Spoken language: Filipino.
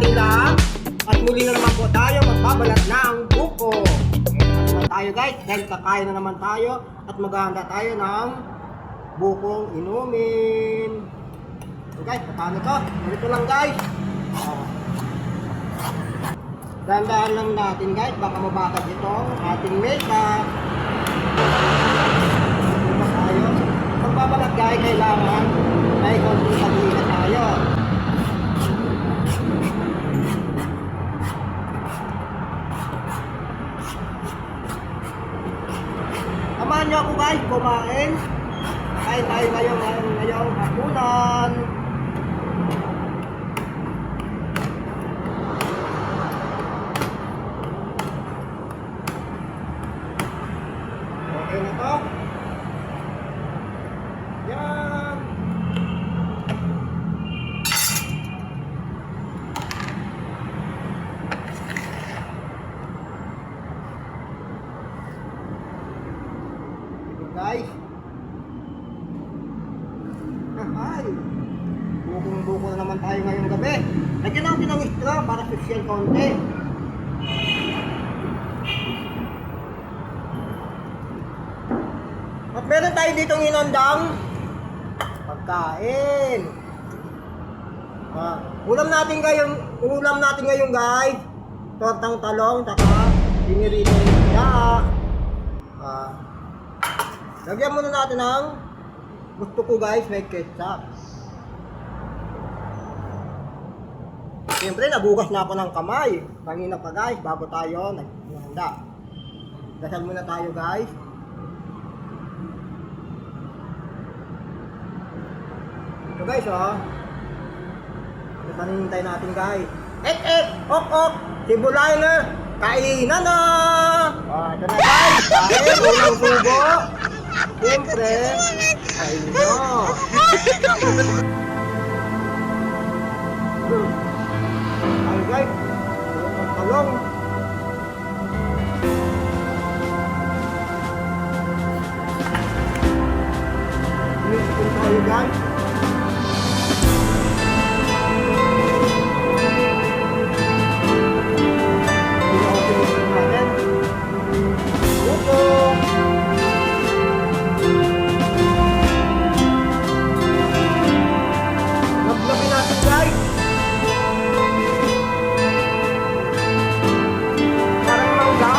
ating lahat. At muli na naman po tayo magbabalat ng buko. Ito naman tayo guys, dahil kakain na naman tayo at maghahanda tayo ng bukong inumin. So guys, paano to? Ganito lang guys. Dahan-dahan lang natin guys, baka mabasag itong ating makeup. Ito tayo. Pagbabalat guys, kailangan may konting sabihin tayo. Samahan niyo ako guys, kumain. Kain tayo ngayong hapunan. Okay na to. Yan. Guys, ay, bukong-buko na naman tayo ngayong gabi. Lagyan natin ng straw para social konti. At meron tayo ditong inandang pagkain. Ulam natin ngayon guys, tortang talong, taka dinirito ng isda. Lagyan muna natin ng gusto ko guys, may ketchup. Siyempre, nabugas na ako ng kamay. Kanina pa guys, bago tayo naghanda. Dasal muna tayo guys. Ito guys, oh. Ito panintay natin guys. Ok, sibulay na. Kainan na! Ito na guys, kain, unang subo. Siyempre, ayun nyo. Ayun guys, ang talong. Inisipin tayo guys. Pinaupin natin. Buko. Guys, parang mangga.